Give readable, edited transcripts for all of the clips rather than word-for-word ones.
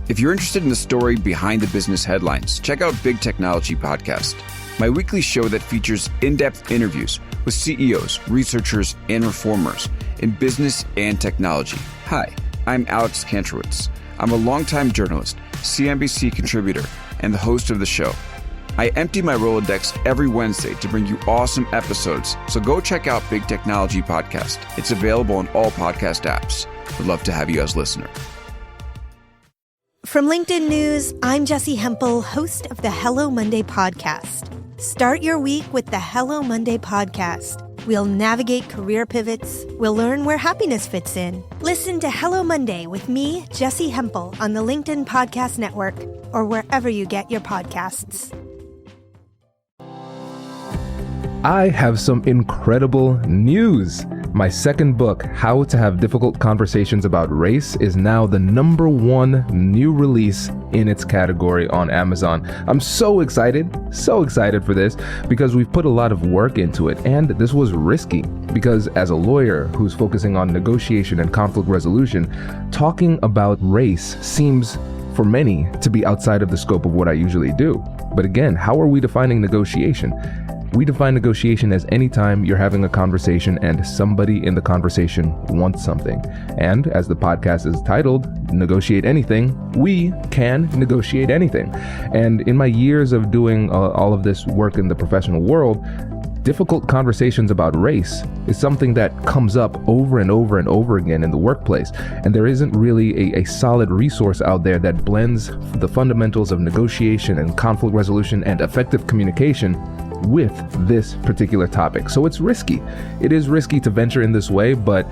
If you're interested in the story behind the business headlines, check out Big Technology Podcast, my weekly show that features in-depth interviews with CEOs, researchers, and reformers in business and technology. Hi, I'm Alex Kantrowitz. I'm a longtime journalist, CNBC contributor, and the host of the show. I empty my Rolodex every Wednesday to bring you awesome episodes, so go check out Big Technology Podcast. It's available on all podcast apps. Would love to have you as a listener. From LinkedIn News, I'm Jessie Hempel, host of the Hello Monday podcast. Start your week with the Hello Monday podcast. We'll navigate career pivots. We'll learn where happiness fits in. Listen to Hello Monday with me, Jessie Hempel, on the LinkedIn Podcast Network or wherever you get your podcasts. I have some incredible news. My second book, How to Have Difficult Conversations About Race, is now the #1 new release in its category on Amazon. I'm so excited for this because we've put a lot of work into it, and this was risky because as a lawyer who's focusing on negotiation and conflict resolution, talking about race seems for many to be outside of the scope of what I usually do. But again, how are we defining negotiation? We define negotiation as any time you're having a conversation and somebody in the conversation wants something. And as the podcast is titled, Negotiate Anything, we can negotiate anything. And in my years of doing all of this work in the professional world, difficult conversations about race is something that comes up over and over and over again in the workplace. And there isn't really a solid resource out there that blends the fundamentals of negotiation and conflict resolution and effective communication with this particular topic. So it's risky. It is risky to venture in this way, but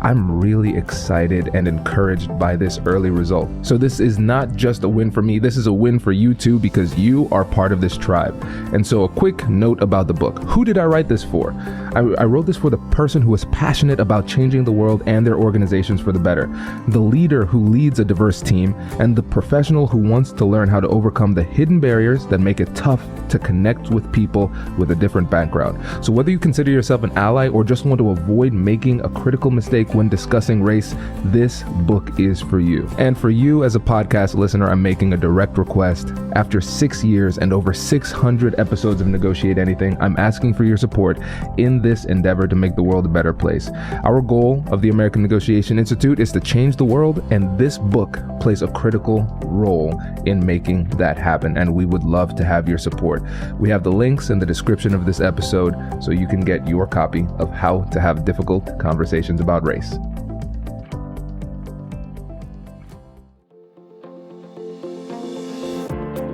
I'm really excited and encouraged by this early result. So this is not just a win for me, this is a win for you too, because you are part of this tribe. And so a quick note about the book. Who did I write this for? I wrote this for the person who is passionate about changing the world and their organizations for the better, the leader who leads a diverse team, and the professional who wants to learn how to overcome the hidden barriers that make it tough to connect with people with a different background. So whether you consider yourself an ally or just want to avoid making a critical mistake when discussing race, this book is for you. And for you as a podcast listener, I'm making a direct request. After 6 years and over 600 episodes of Negotiate Anything, I'm asking for your support in this endeavor to make the world a better place. Our goal of the American Negotiation Institute is to change the world, and this book plays a critical role in making that happen, and we would love to have your support. We have the links in the description of this episode so you can get your copy of How to Have Difficult Conversations About Race.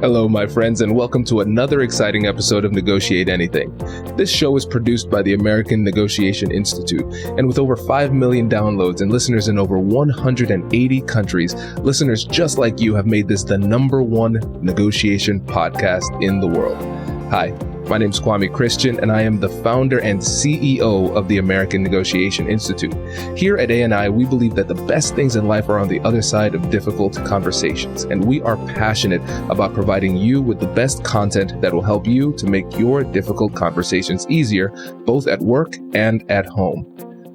Hello, my friends, and welcome to another exciting episode of Negotiate Anything. This show is produced by the American Negotiation Institute, and with over 5 million downloads and listeners in over 180 countries, listeners just like you have made this the #1 negotiation podcast in the world. Hi, my name is Kwame Christian, and I am the founder and CEO of the American Negotiation Institute. Here at ANI, we believe that the best things in life are on the other side of difficult conversations, and we are passionate about providing you with the best content that will help you to make your difficult conversations easier, both at work and at home.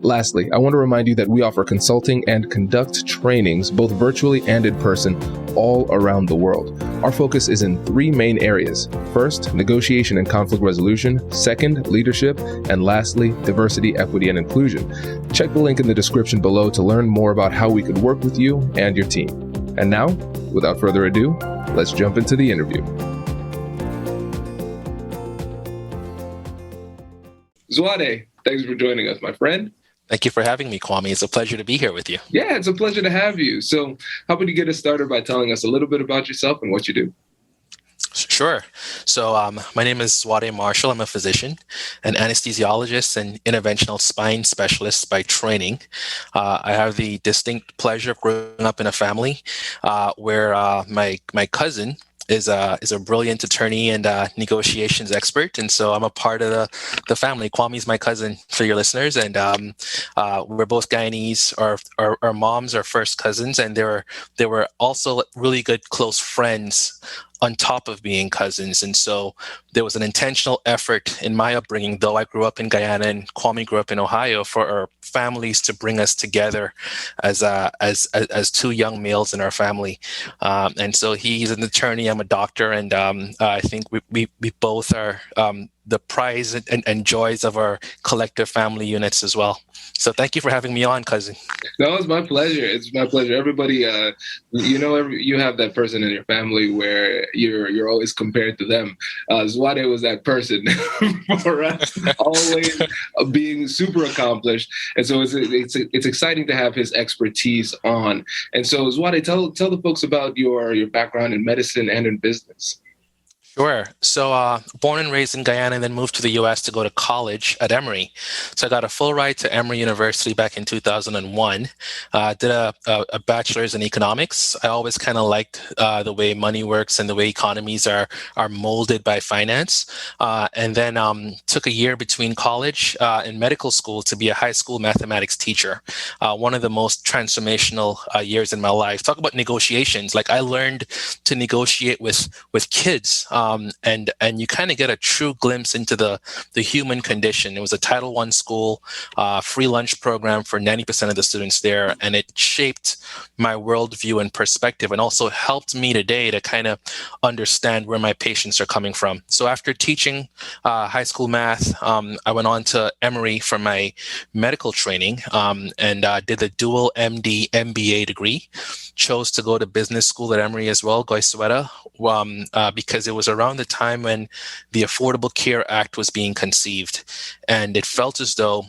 Lastly, I want to remind you that we offer consulting and conduct trainings, both virtually and in person, all around the world. Our focus is in 3 main areas. First, negotiation and conflict resolution. Second, leadership. And lastly, diversity, equity, and inclusion. Check the link in the description below to learn more about how we could work with you and your team. And now, without further ado, let's jump into the interview. Zwade, thanks for joining us, my friend. Thank you for having me, Kwame. It's a pleasure to be here with you. Yeah, it's a pleasure to have you. So how about you get us started by telling us a little bit about yourself and what you do? Sure. So my name is Zwade Marshall. I'm a physician, an anesthesiologist, and interventional spine specialist by training. I have the distinct pleasure of growing up in a family where my cousin is a brilliant attorney and negotiations expert, and so I'm a part of the family. Kwame's my cousin for your listeners, and we're both Guyanese. Our moms are first cousins, and they were also really good close friends on top of being cousins. And so there was an intentional effort in my upbringing, though I grew up in Guyana and Kwame grew up in Ohio, for our families to bring us together as two young males in our family. And so he's an attorney, I'm a doctor, and I think we both are the prize and joys of our collective family units as well. So thank you for having me on, cousin. No, it's my pleasure. It's my pleasure. Everybody, you have that person in your family where you're always compared to them. Zwade was that person for us, always being super accomplished. And so it's exciting to have his expertise on. And so Zwade, tell the folks about your background in medicine and in business. Sure. So born and raised in Guyana and then moved to the U.S. to go to college at Emory. So I got a full ride to Emory University back in 2001. Did a bachelor's in economics. I always kind of liked the way money works and the way economies are molded by finance. And then took a year between college and medical school to be a high school mathematics teacher. One of the most transformational years in my life. Talk about negotiations. Like I learned to negotiate with kids. And you kind of get a true glimpse into the human condition. It was a Title I school, free lunch program for 90% of the students there, and it shaped my worldview and perspective, and also helped me today to kind of understand where my patients are coming from. So after teaching high school math, I went on to Emory for my medical training and did the dual MD MBA degree. Chose to go to business school at Emory as well, Zwade, because it was around the time when the Affordable Care Act was being conceived. And it felt as though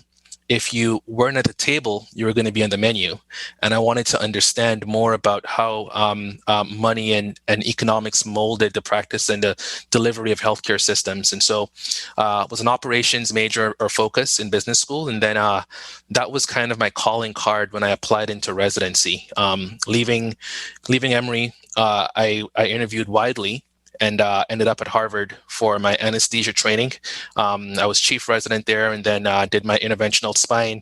if you weren't at the table, you were going to be on the menu. And I wanted to understand more about how money and economics molded the practice and the delivery of healthcare systems. And so it was an operations major or focus in business school. And then that was kind of my calling card when I applied into residency. Leaving Emory, I interviewed widely and ended up at Harvard for my anesthesia training. I was chief resident there, and then did my interventional spine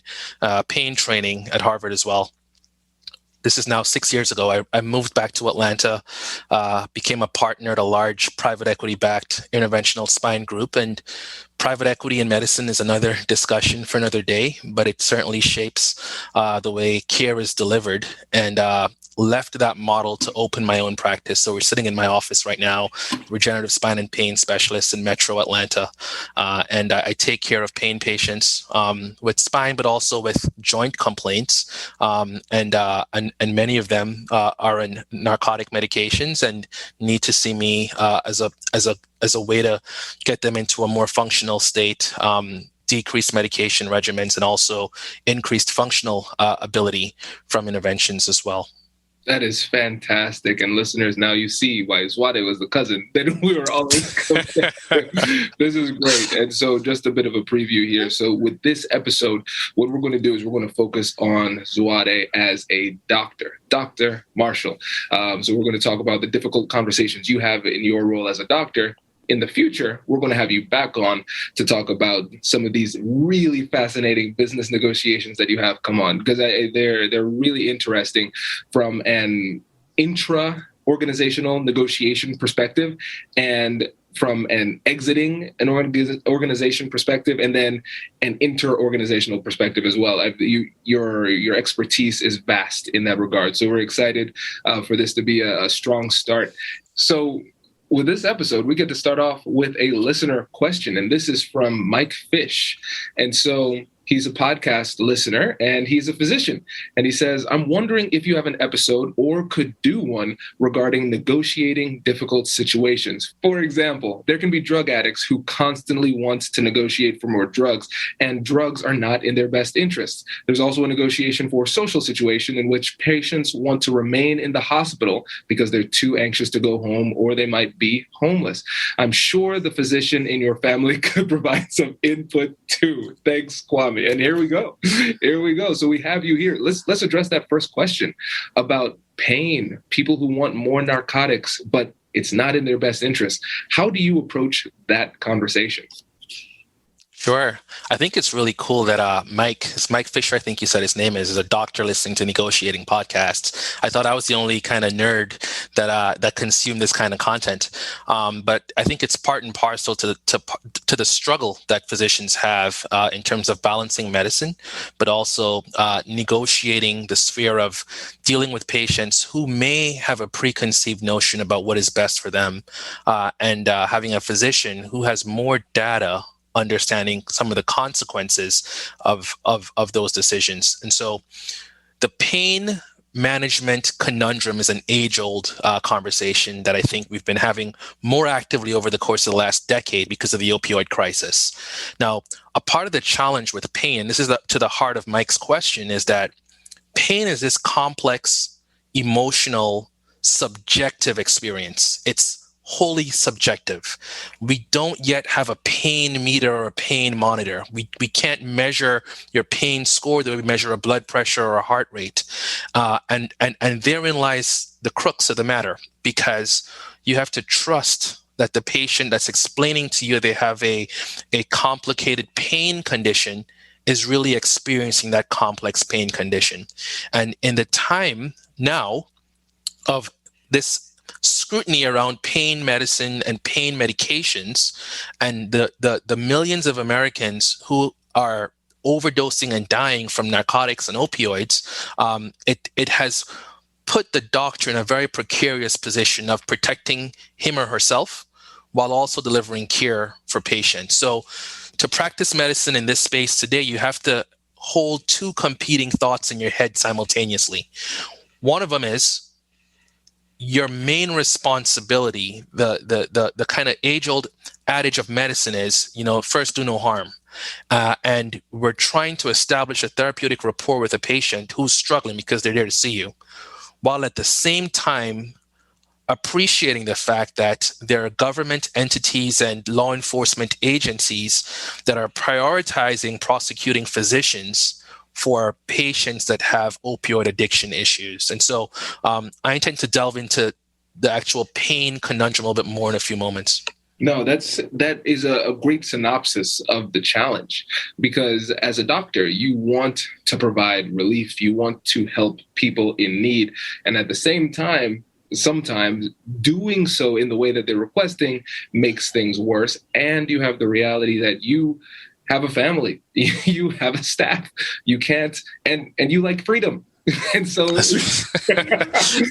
pain training at Harvard as well. This is now 6 years ago. I moved back to Atlanta, became a partner at a large private equity-backed interventional spine group. And private equity in medicine is another discussion for another day, but it certainly shapes the way care is delivered. And left that model to open my own practice. So we're sitting in my office right now, regenerative spine and pain specialist in Metro Atlanta. And I take care of pain patients with spine, but also with joint complaints. And many of them are in narcotic medications and need to see me as a way to get them into a more functional state, decreased medication regimens, and also increased functional ability from interventions as well. That is fantastic. And listeners, now you see why Zwade was the cousin that we were always compared. This is great. And so just a bit of a preview here. So with this episode, what we're going to do is we're going to focus on Zwade as a doctor, Dr. Marshall. So we're going to talk about the difficult conversations you have in your role as a doctor. In the future, we're going to have you back on to talk about some of these really fascinating business negotiations that you have come on, because they're really interesting from an intra-organizational negotiation perspective, and from an exiting an organization perspective, and then an inter-organizational perspective as well. Your expertise is vast in that regard. So we're excited for this to be a strong start. So with this episode, we get to start off with a listener question, and this is from Mike Fish. And so he's a podcast listener, and he's a physician. And he says, I'm wondering if you have an episode or could do one regarding negotiating difficult situations. For example, there can be drug addicts who constantly want to negotiate for more drugs, and drugs are not in their best interests. There's also a negotiation for a social situation in which patients want to remain in the hospital because they're too anxious to go home, or they might be homeless. I'm sure the physician in your family could provide some input too. Thanks, Kwame. And here we go. So we have you here. Let's address that first question about pain, people who want more narcotics, but it's not in their best interest. How do you approach that conversation? Sure. I think it's really cool that it's Mike Fisher, I think you said his name is a doctor listening to negotiating podcasts. I thought I was the only kind of nerd that consumed this kind of content. But I think it's part and parcel to the struggle that physicians have in terms of balancing medicine, but also negotiating the sphere of dealing with patients who may have a preconceived notion about what is best for them, and having a physician who has more data understanding some of the consequences of those decisions. And so the pain management conundrum is an age-old conversation that I think we've been having more actively over the course of the last decade because of the opioid crisis. Now, a part of the challenge with pain, and this is to the heart of Mike's question, is that pain is this complex, emotional, subjective experience. It's wholly subjective. We don't yet have a pain meter or a pain monitor. We can't measure your pain score the way we measure a blood pressure or a heart rate. And therein lies the crux of the matter, because you have to trust that the patient that's explaining to you they have a complicated pain condition is really experiencing that complex pain condition. And in the time now of this scrutiny around pain medicine and pain medications, and the millions of Americans who are overdosing and dying from narcotics and opioids, it has put the doctor in a very precarious position of protecting him or herself while also delivering care for patients. So to practice medicine in this space today, you have to hold two competing thoughts in your head simultaneously. One of them is your main responsibility, the kind of age-old adage of medicine is, first do no harm. And we're trying to establish a therapeutic rapport with a patient who's struggling because they're there to see you, while at the same time appreciating the fact that there are government entities and law enforcement agencies that are prioritizing prosecuting physicians for patients that have opioid addiction issues. And so I intend to delve into the actual pain conundrum a little bit more in a few moments. No, that is a great synopsis of the challenge, because as a doctor, you want to provide relief. You want to help people in need. And at the same time, sometimes doing so in the way that they're requesting makes things worse. And you have the reality that you have a family, you have a staff, you can't, and you like freedom. And so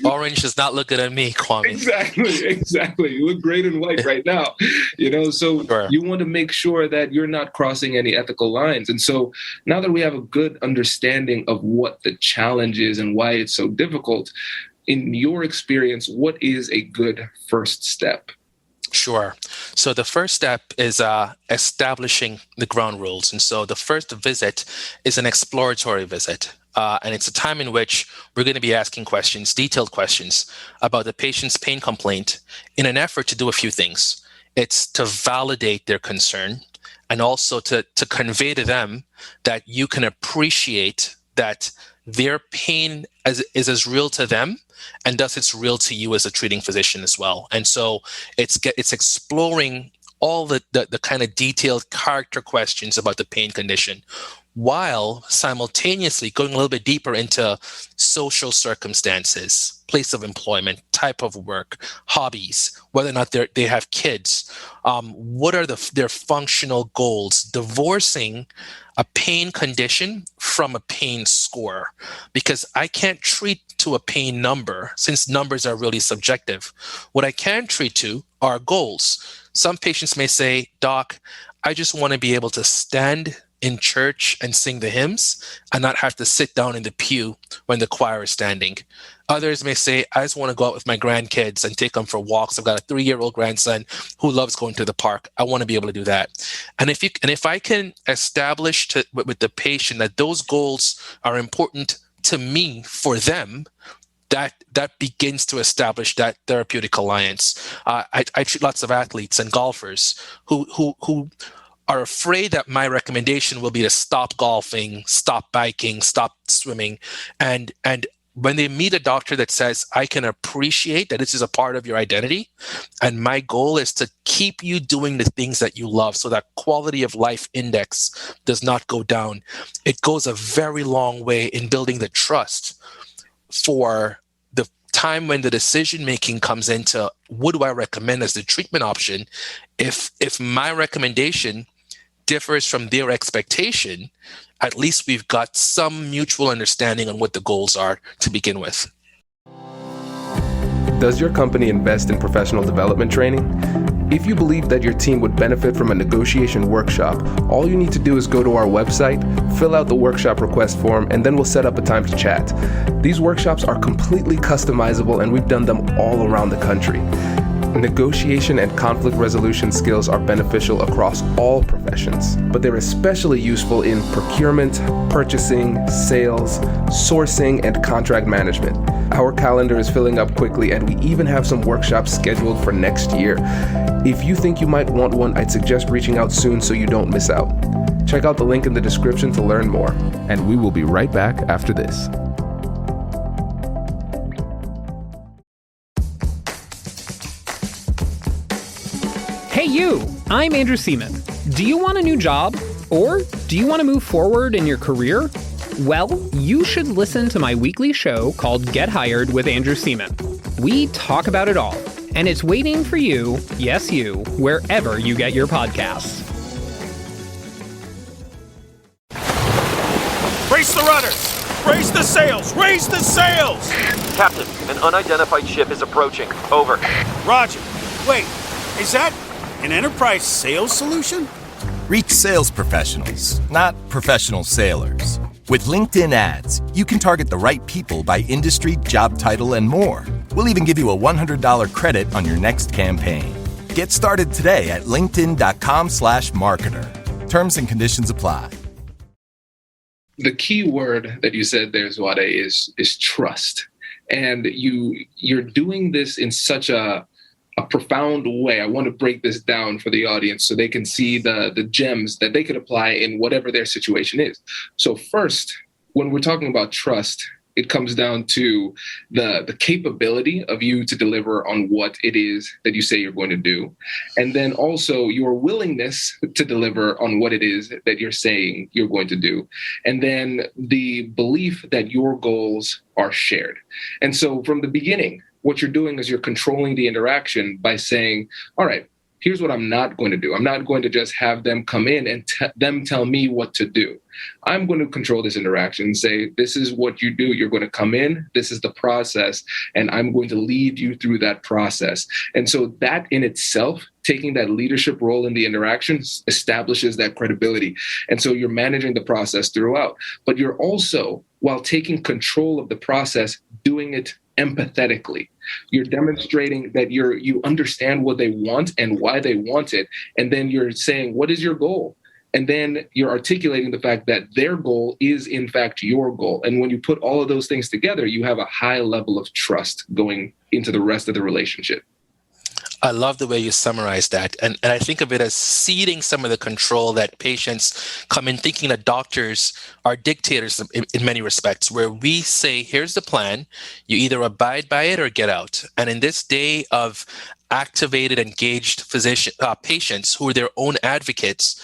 orange does not look good on me, Kwame. Exactly. You look great in white right now, so sure. You want to make sure that you're not crossing any ethical lines. And so now that we have a good understanding of what the challenge is and why it's so difficult, in your experience, what is a good first step? Sure. So the first step is establishing the ground rules. And so the first visit is an exploratory visit. And it's a time in which we're going to be asking questions, detailed questions about the patient's pain complaint in an effort to do a few things. It's to validate their concern, and also to convey to them that you can appreciate that their pain is as real to them, and thus it's real to you as a treating physician as well. And so it's exploring all the kind of detailed character questions about the pain condition, while simultaneously going a little bit deeper into social circumstances, place of employment, type of work, hobbies, whether or not they have kids, what are their functional goals, divorcing a pain condition from a pain score, because I can't treat to a pain number, since numbers are really subjective. What I can treat to are goals. Some patients may say, Doc, I just want to be able to stand in church and sing the hymns and not have to sit down in the pew when the choir is standing. Others may say, I just want to go out with my grandkids and take them for walks. I've got a 3-year-old grandson who loves going to the park. I want to be able to do that. And if I can establish with the patient that those goals are important to me for them, that begins to establish that therapeutic alliance. I treat lots of athletes and golfers who are afraid that my recommendation will be to stop golfing, stop biking, stop swimming, and when they meet a doctor that says, I can appreciate that this is a part of your identity, and my goal is to keep you doing the things that you love so that quality of life index does not go down, it goes a very long way in building the trust for the time when the decision making comes into what do I recommend as the treatment option. If my recommendation differs from their expectation, at least we've got some mutual understanding on what the goals are to begin with. Does your company invest in professional development training? If you believe that your team would benefit from a negotiation workshop, all you need to do is go to our website, fill out the workshop request form, and then we'll set up a time to chat. These workshops are completely customizable, and we've done them all around the country. Negotiation and conflict resolution skills are beneficial across all professions, but they're especially useful in procurement, purchasing, sales, sourcing, and contract management. Our calendar is filling up quickly, and we even have some workshops scheduled for next year. If you think you might want one, I'd suggest reaching out soon so you don't miss out. Check out the link in the description to learn more, and we will be right back after this. Hey you, I'm Andrew Seaman. Do you want a new job? Or do you want to move forward in your career? Well, you should listen to my weekly show called Get Hired with Andrew Seaman. We talk about it all, and it's waiting for you, yes you, wherever you get your podcasts. Brace the rudders! Raise the sails! Raise the sails! Captain, an unidentified ship is approaching. Over. Roger. Wait, is that an enterprise sales solution? Reach sales professionals, not professional sailors. With LinkedIn ads, you can target the right people by industry, job title, and more. We'll even give you a $100 credit on your next campaign. Get started today at linkedin.com/marketer. Terms and conditions apply. The key word that you said there, Zwade, is trust. And you're doing this in such a profound way. I want to break this down for the audience so they can see the gems that they could apply in whatever their situation is. So first, when we're talking about trust, it comes down to the capability of you to deliver on what it is that you say you're going to do. And then also your willingness to deliver on what it is that you're saying you're going to do. And then the belief that your goals are shared. And so from the beginning, what you're doing is you're controlling the interaction by saying, all right, here's what I'm not going to do. I'm not going to just have them come in and them tell me what to do. I'm going to control this interaction and say, this is what you do. You're going to come in. This is the process. And I'm going to lead you through that process. And so that in itself, taking that leadership role in the interactions establishes that credibility. And so you're managing the process throughout. But you're also, while taking control of the process, doing it empathetically. You're demonstrating that you understand what they want and why they want it. And then you're saying, what is your goal? And then you're articulating the fact that their goal is in fact your goal. And when you put all of those things together, you have a high level of trust going into the rest of the relationship. I love the way you summarize that. And I think of it as ceding some of the control that patients come in thinking that doctors are dictators in many respects, where we say, here's the plan, you either abide by it or get out. And in this day of activated, engaged patients who are their own advocates,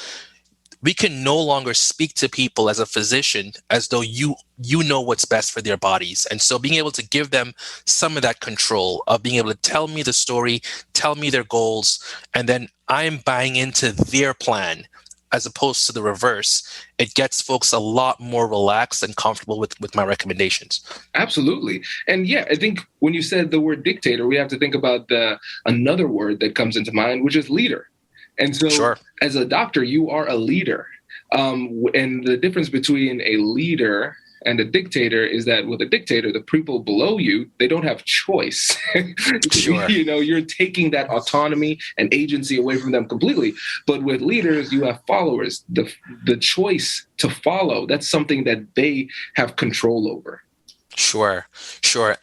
we can no longer speak to people as a physician as though you know what's best for their bodies. And so being able to give them some of that control of being able to tell me the story, tell me their goals, and then I'm buying into their plan as opposed to the reverse, it gets folks a lot more relaxed and comfortable with my recommendations. Absolutely. And yeah, I think when you said the word dictator, we have to think about another word that comes into mind, which is leader. And so sure. As a doctor, you are a leader. And the difference between a leader and a dictator is that with a dictator, the people below you, they don't have choice. Sure. You're taking that autonomy and agency away from them completely. But with leaders, you have followers. The choice to follow, that's something that they have control over. Sure.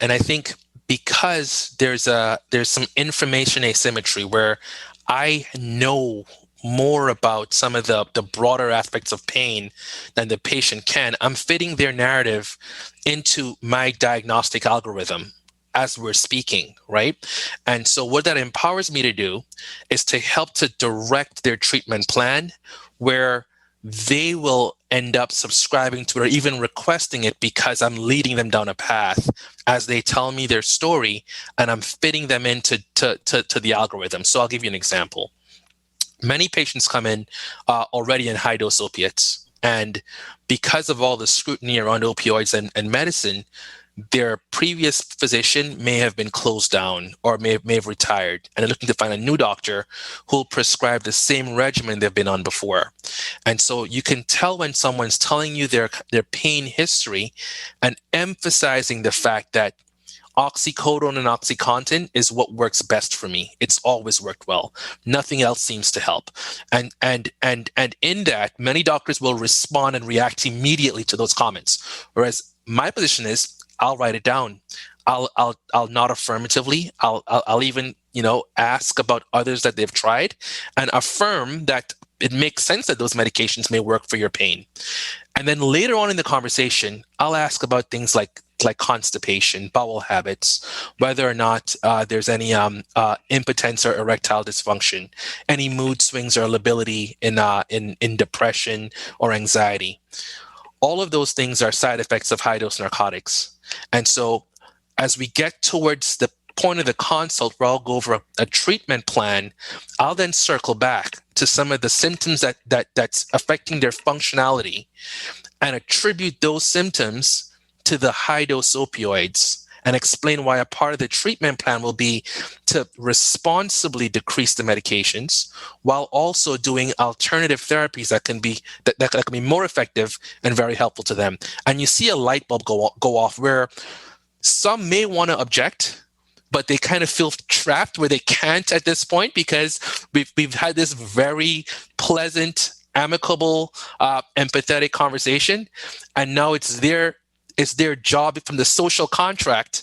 And I think because there's some information asymmetry where I know more about some of the broader aspects of pain than the patient can, I'm fitting their narrative into my diagnostic algorithm as we're speaking, right? And so what that empowers me to do is to help to direct their treatment plan where they will end up subscribing to it or even requesting it because I'm leading them down a path as they tell me their story and I'm fitting them into to the algorithm. So I'll give you an example. Many patients come in already in high-dose opiates. And because of all the scrutiny around opioids and medicine, their previous physician may have been closed down or may have retired, and they're looking to find a new doctor who'll prescribe the same regimen they've been on before. And so you can tell when someone's telling you their pain history and emphasizing the fact that oxycodone and OxyContin is what works best for me. It's always worked well. Nothing else seems to help. And in that, many doctors will respond and react immediately to those comments. Whereas my position is, I'll write it down. I'll nod affirmatively. I'll even, ask about others that they've tried and affirm that it makes sense that those medications may work for your pain. And then later on in the conversation, I'll ask about things like constipation, bowel habits, whether or not there's any impotence or erectile dysfunction, any mood swings or lability in depression or anxiety. All of those things are side effects of high-dose narcotics. And so as we get towards the point of the consult where I'll go over a treatment plan, I'll then circle back to some of the symptoms that's affecting their functionality and attribute those symptoms to the high-dose opioids and explain why a part of the treatment plan will be to responsibly decrease the medications while also doing alternative therapies that can be more effective and very helpful to them. And you see a light bulb go off where some may want to object, but they kind of feel trapped where they can't at this point because we've had this very pleasant, amicable, empathetic conversation, and now it's their job from the social contract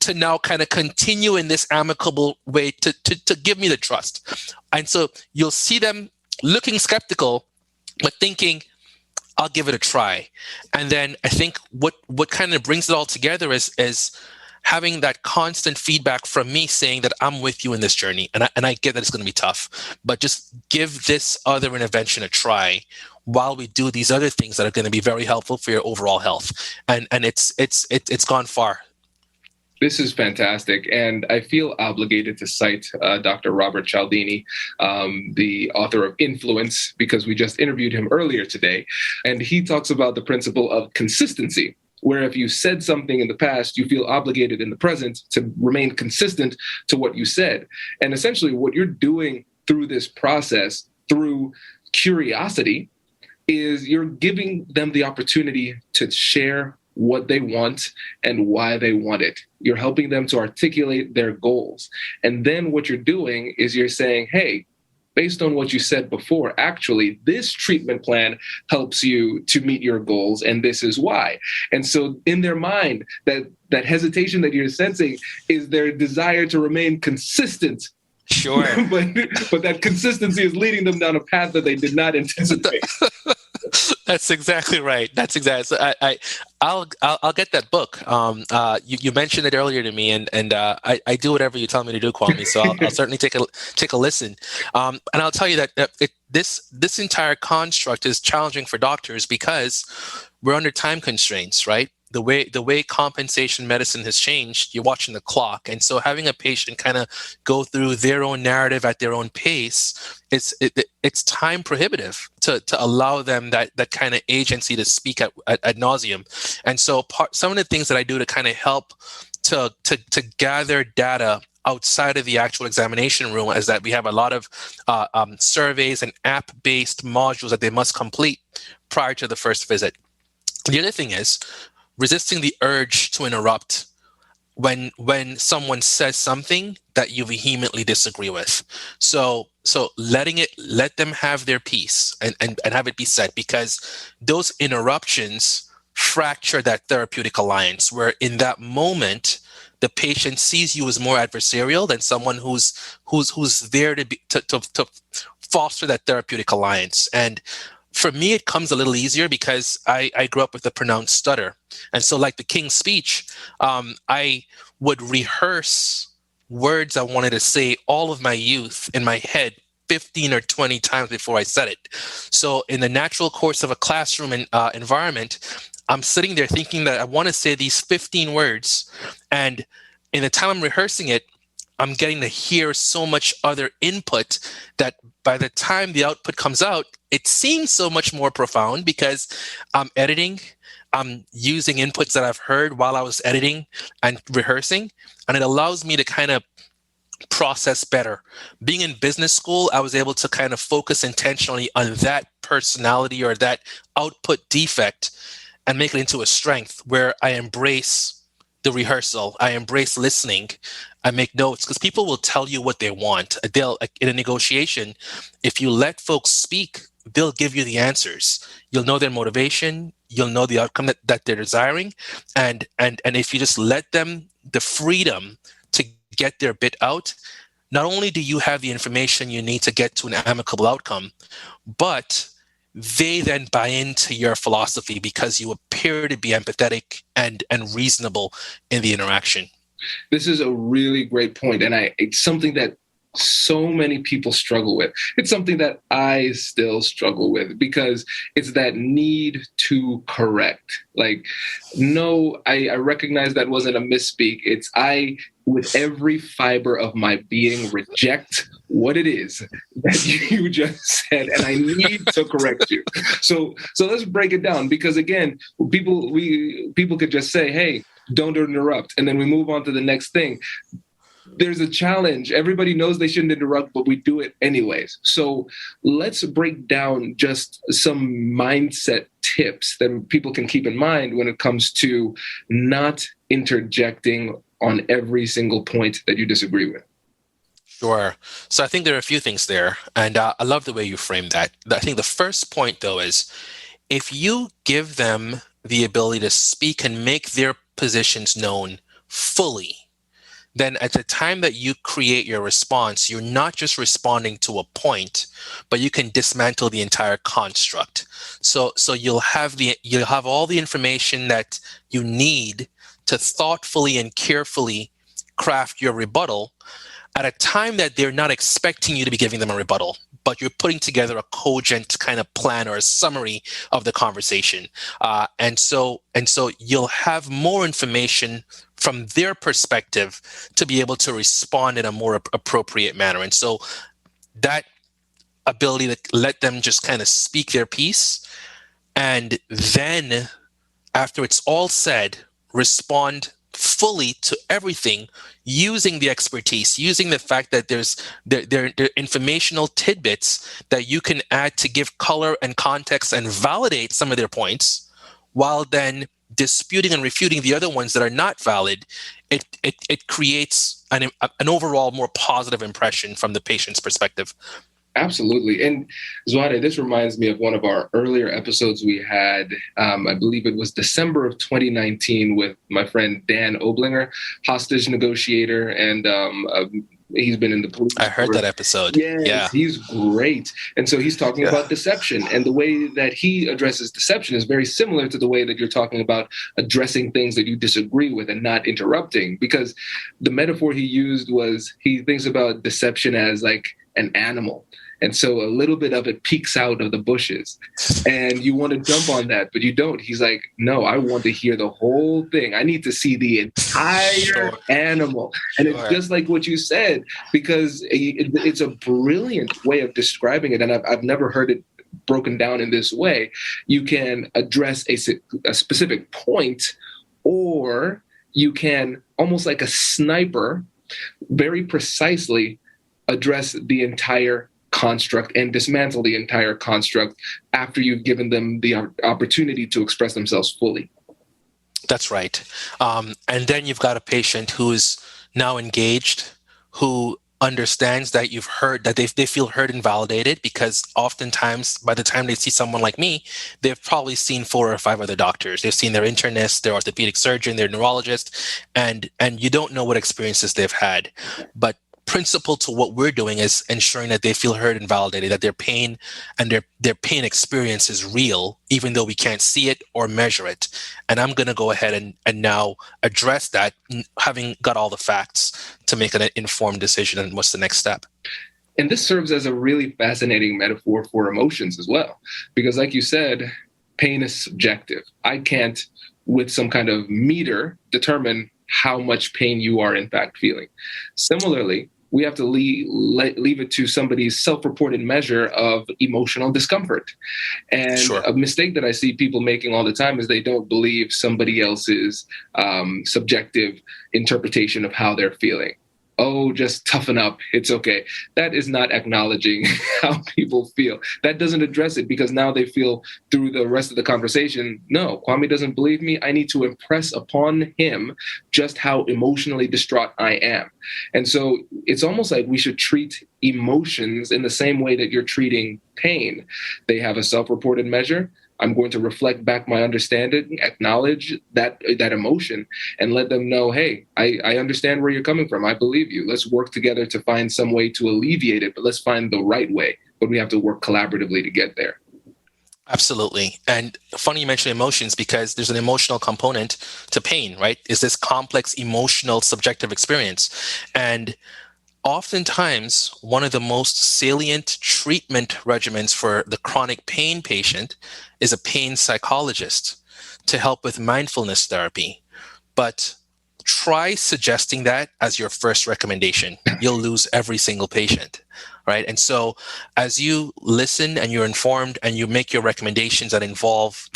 to now kind of continue in this amicable way to give me the trust. And so you'll see them looking skeptical, but thinking, I'll give it a try. And then I think what kind of brings it all together is having that constant feedback from me saying that I'm with you in this journey. And I get that it's going to be tough, but just give this other intervention a try while we do these other things that are going to be very helpful for your overall health. And it's gone far. This is fantastic. And I feel obligated to cite Dr. Robert Cialdini, the author of Influence, because we just interviewed him earlier today. And he talks about the principle of consistency, where if you said something in the past, you feel obligated in the present to remain consistent to what you said. And essentially what you're doing through this process, through curiosity, is you're giving them the opportunity to share what they want and why they want it. You're helping them to articulate their goals. And then what you're doing is you're saying, hey, based on what you said before, actually, this treatment plan helps you to meet your goals, and this is why. And so in their mind, that hesitation that you're sensing is their desire to remain consistent. Sure. but that consistency is leading them down a path that they did not anticipate. That's exactly right. That's exactly. So I'll get that book. You mentioned it earlier to me, and I do whatever you tell me to do, Kwame. So I'll certainly take a listen. And I'll tell you that this entire construct is challenging for doctors because we're under time constraints, right? The way compensation medicine has changed, you're watching the clock. And so having a patient kind of go through their own narrative at their own pace, it's time prohibitive to allow them that kind of agency to speak ad nauseum. And so some of the things that I do to kind of help to gather data outside of the actual examination room is that we have a lot of surveys and app-based modules that they must complete prior to the first visit. The other thing is resisting the urge to interrupt when someone says something that you vehemently disagree with. So let them have their piece and have it be said, because those interruptions fracture that therapeutic alliance, where in that moment the patient sees you as more adversarial than someone who's there to foster that therapeutic alliance. And for me, it comes a little easier because I grew up with a pronounced stutter. And so like the King's Speech, I would rehearse words I wanted to say all of my youth in my head 15 or 20 times before I said it. So in the natural course of a classroom environment, I'm sitting there thinking that I want to say these 15 words. And in the time I'm rehearsing it, I'm getting to hear so much other input that by the time the output comes out, it seems so much more profound because I'm editing, I'm using inputs that I've heard while I was editing and rehearsing, and it allows me to kind of process better. Being in business school, I was able to kind of focus intentionally on that personality or that output defect and make it into a strength where I embrace the rehearsal, I embrace listening, I make notes, because people will tell you what they want. They'll, in a negotiation, if you let folks speak, they'll give you the answers. You'll know their motivation, you'll know the outcome that they're desiring, and if you just let them the freedom to get their bit out, not only do you have the information you need to get to an amicable outcome, but they then buy into your philosophy because you appear to be empathetic and reasonable in the interaction. This is a really great point, and it's something that so many people struggle with. It's something that I still struggle with because it's that need to correct. Like, no, I recognize that wasn't a misspeak. It's I, with every fiber of my being, reject what it is that you just said, and I need to correct you. So let's break it down, because again, people could just say, hey, don't interrupt, and then we move on to the next thing. There's a challenge. Everybody knows they shouldn't interrupt, but we do it anyways. So let's break down just some mindset tips that people can keep in mind when it comes to not interjecting on every single point that you disagree with. Sure. So I think there are a few things there, and I love the way you framed that. I think the first point, though, is if you give them the ability to speak and make their positions known fully, then at the time that you create your response, you're not just responding to a point, but you can dismantle the entire construct. So you'll have all the information that you need to thoughtfully and carefully craft your rebuttal at a time that they're not expecting you to be giving them a rebuttal, but you're putting together a cogent kind of plan or a summary of the conversation. And so you'll have more information from their perspective to be able to respond in a more appropriate manner. And so that ability to let them just kind of speak their piece, and then after it's all said, respond fully to everything using the expertise, using the fact that there are informational tidbits that you can add to give color and context and validate some of their points, while then disputing and refuting the other ones that are not valid. It creates an overall more positive impression from the patient's perspective. Absolutely. And Zwade, this reminds me of one of our earlier episodes we had, I believe it was December of 2019, with my friend Dan Oblinger, hostage negotiator, and he's been in the police. I heard that episode. Yes, yeah, he's great. And so he's talking about deception, and the way that he addresses deception is very similar to the way that you're talking about addressing things that you disagree with and not interrupting, because the metaphor he used was, he thinks about deception as like an animal. And so a little bit of it peeks out of the bushes, and you want to jump on that, but you don't. He's like, no, I want to hear the whole thing. I need to see the entire animal. And it's just like what you said, because it's a brilliant way of describing it. And I've never heard it broken down in this way. You can address a specific point, or you can, almost like a sniper, very precisely address the entire construct and dismantle the entire construct after you've given them the opportunity to express themselves fully. That's right. And then you've got a patient who is now engaged, who understands that you've heard, that they feel heard and validated, because oftentimes by the time they see someone like me, they've probably seen 4 or 5 other doctors. They've seen their internist, their orthopedic surgeon, their neurologist, and you don't know what experiences they've had. But principle to what we're doing is ensuring that they feel heard and validated, that their pain and their pain experience is real, even though we can't see it or measure it. And I'm going to go ahead and now address that, having got all the facts to make an informed decision on what's the next step. And this serves as a really fascinating metaphor for emotions as well, because like you said, pain is subjective. I can't, with some kind of meter, determine how much pain you are in fact feeling. Similarly, we have to leave it to somebody's self-reported measure of emotional discomfort. And Sure. A mistake that I see people making all the time is they don't believe somebody else's subjective interpretation of how they're feeling. Oh, just toughen up. It's okay. That is not acknowledging how people feel. That doesn't address it, because now they feel through the rest of the conversation, no, Kwame doesn't believe me. I need to impress upon him just how emotionally distraught I am. And so it's almost like we should treat emotions in the same way that you're treating pain. They have a self-reported measure. I'm going to reflect back my understanding, acknowledge that emotion, and let them know, hey, I understand where you're coming from. I believe you. Let's work together to find some way to alleviate it, but let's find the right way. But we have to work collaboratively to get there. Absolutely. And funny you mention emotions, because there's an emotional component to pain, right? Is this complex emotional subjective experience. And oftentimes, one of the most salient treatment regimens for the chronic pain patient is a pain psychologist to help with mindfulness therapy. But try suggesting that as your first recommendation. You'll lose every single patient, right? And so as you listen and you're informed and you make your recommendations that involve,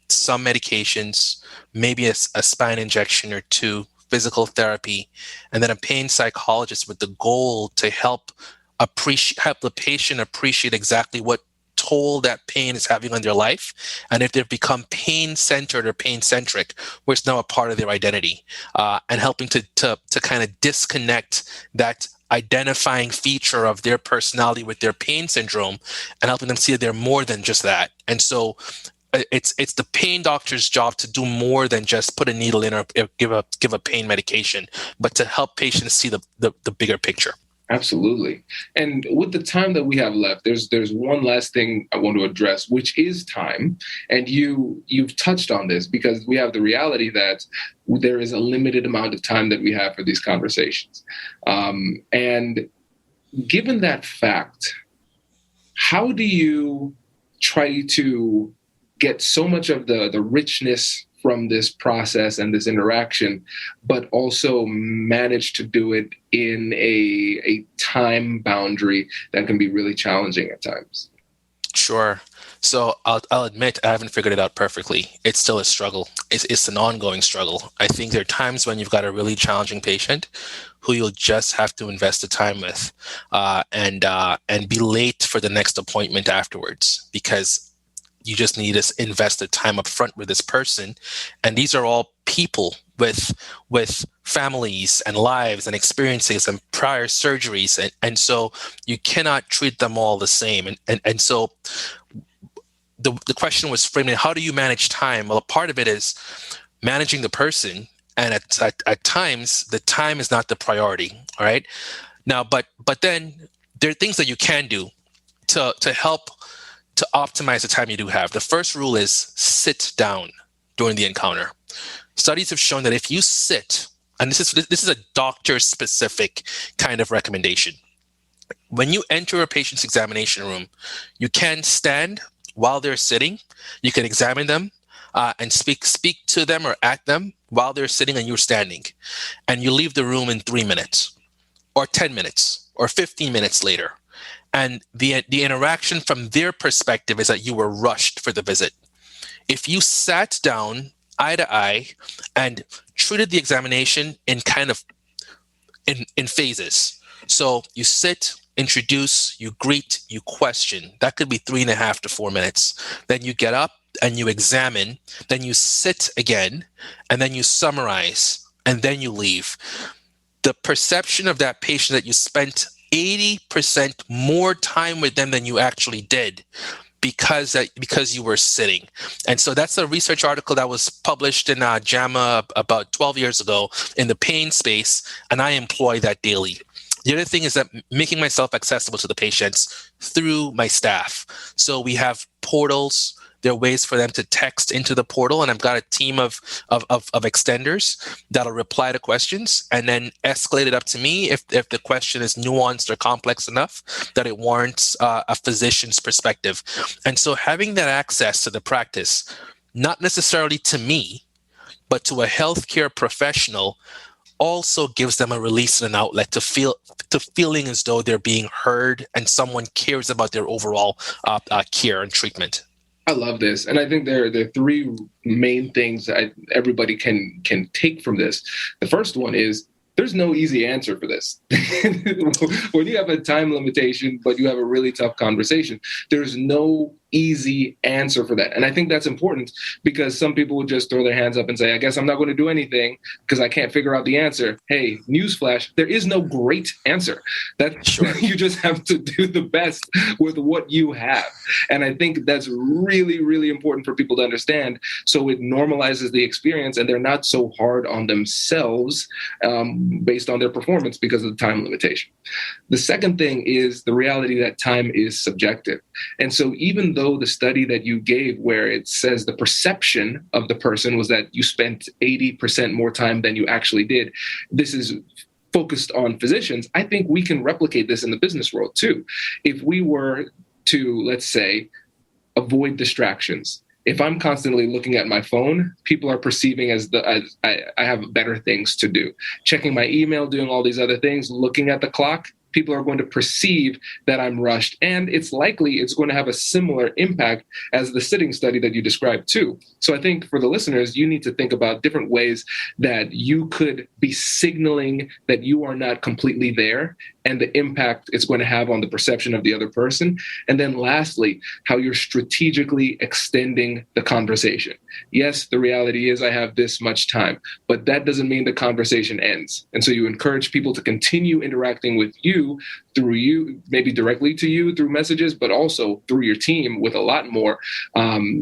some medications, maybe a spine injection or two, physical therapy, and then a pain psychologist with the goal to help the patient appreciate exactly what toll that pain is having on their life, and if they've become pain-centered or pain-centric, where it's now a part of their identity, and helping to kind of disconnect that identifying feature of their personality with their pain syndrome, and helping them see that they're more than just that. And so it's the pain doctor's job to do more than just put a needle in or give a pain medication, but to help patients see the bigger picture. Absolutely. And with the time that we have left, there's one last thing I want to address, which is time. And you've touched on this, because we have the reality that there is a limited amount of time that we have for these conversations. And given that fact, how do you try to get so much of the richness from this process and this interaction, but also manage to do it in a time boundary that can be really challenging at times? Sure. So I'll admit I haven't figured it out perfectly. It's still a struggle. It's an ongoing struggle. I think there are times when you've got a really challenging patient who you'll just have to invest the time with, and be late for the next appointment afterwards, because you just need to invest the time up front with this person. And these are all people with families and lives and experiences and prior surgeries. And so you cannot treat them all the same. And so the question was framed in, how do you manage time? Well, a part of it is managing the person. And at times, the time is not the priority. All right. Now, but then there are things that you can do to help to optimize the time you do have. The first rule is sit down during the encounter. Studies have shown that if you sit, and this is a doctor-specific kind of recommendation. When you enter a patient's examination room, you can stand while they're sitting. You can examine them and speak to them or at them while they're sitting and you're standing. And you leave the room in 3 minutes or 10 minutes or 15 minutes later. And the interaction from their perspective is that you were rushed for the visit. If you sat down eye to eye and treated the examination in phases. So you sit, introduce, you greet, you question. That could be 3.5 to 4 minutes. Then you get up and you examine. Then you sit again, and then you summarize, and then you leave. The perception of that patient that you spent 80% more time with them than you actually did because you were sitting. And so that's a research article that was published in JAMA about 12 years ago in the pain space, and I employ that daily. The other thing is that making myself accessible to the patients through my staff. So we have portals. There are ways for them to text into the portal, and I've got a team of extenders that'll reply to questions and then escalate it up to me if the question is nuanced or complex enough that it warrants a physician's perspective. And so having that access to the practice, not necessarily to me, but to a healthcare professional, also gives them a release and an outlet to feeling as though they're being heard and someone cares about their overall care and treatment. I love this. And I think there are three main things that everybody can take from this. The first one is there's no easy answer for this. When you have a time limitation, but you have a really tough conversation, there's no easy answer for that. And I think that's important because some people would just throw their hands up and say, I guess I'm not going to do anything because I can't figure out the answer. Hey, newsflash, there is no great answer. You just have to do the best with what you have. And I think that's really, really important for people to understand. So it normalizes the experience and they're not so hard on themselves based on their performance because of the time limitation. The second thing is the reality that time is subjective. And so even though the study that you gave where it says the perception of the person was that you spent 80% more time than you actually did, this is focused on physicians. I think we can replicate this in the business world too. If we were to, let's say, avoid distractions. If I'm constantly looking at my phone, people are perceiving as I have better things to do. Checking my email, doing all these other things, looking at the clock, people are going to perceive that I'm rushed. And it's likely it's going to have a similar impact as the sitting study that you described too. So I think for the listeners, you need to think about different ways that you could be signaling that you are not completely there and the impact it's going to have on the perception of the other person. And then lastly, how you're strategically extending the conversation. Yes, the reality is I have this much time, but that doesn't mean the conversation ends. And so you encourage people to continue interacting with you through you, maybe directly to you through messages, but also through your team with a lot more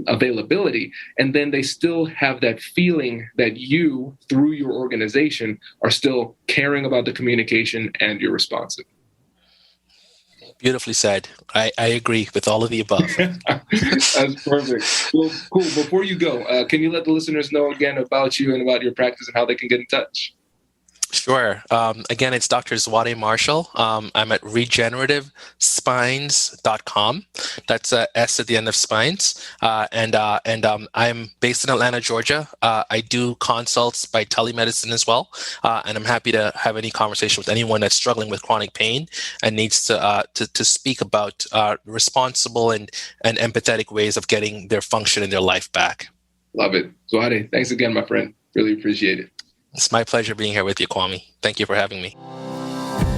availability. And then they still have that feeling that you, through your organization, are still caring about the communication and your response. Beautifully said. I agree with all of the above. That's perfect. Well, cool. Before you go, can you let the listeners know again about you and about your practice and how they can get in touch? Sure. Again, it's Dr. Zwade Marshall. I'm at regenerativeспines.com. That's a S at the end of spines. And I'm based in Atlanta, Georgia. I do consults by telemedicine as well. And I'm happy to have any conversation with anyone that's struggling with chronic pain and needs to speak about responsible and empathetic ways of getting their function in their life back. Love it. Zwade, thanks again, my friend. Really appreciate it. It's my pleasure being here with you, Kwame. Thank you for having me.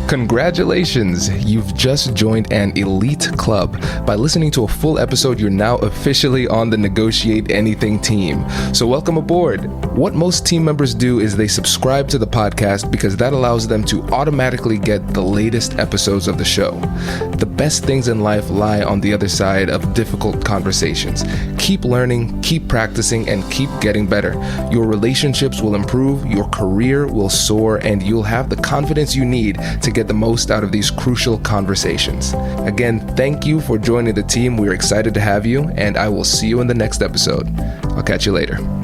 Congratulations! You've just joined an elite club. By listening to a full episode, you're now officially on the Negotiate Anything team. So welcome aboard. What most team members do is they subscribe to the podcast because that allows them to automatically get the latest episodes of the show. The best things in life lie on the other side of difficult conversations. Keep learning, keep practicing, and keep getting better. Your relationships will improve, your career will soar, and you'll have the confidence you need to get the most out of these crucial conversations. Again, thank you for joining the team. We're excited to have you, and I will see you in the next episode. I'll catch you later.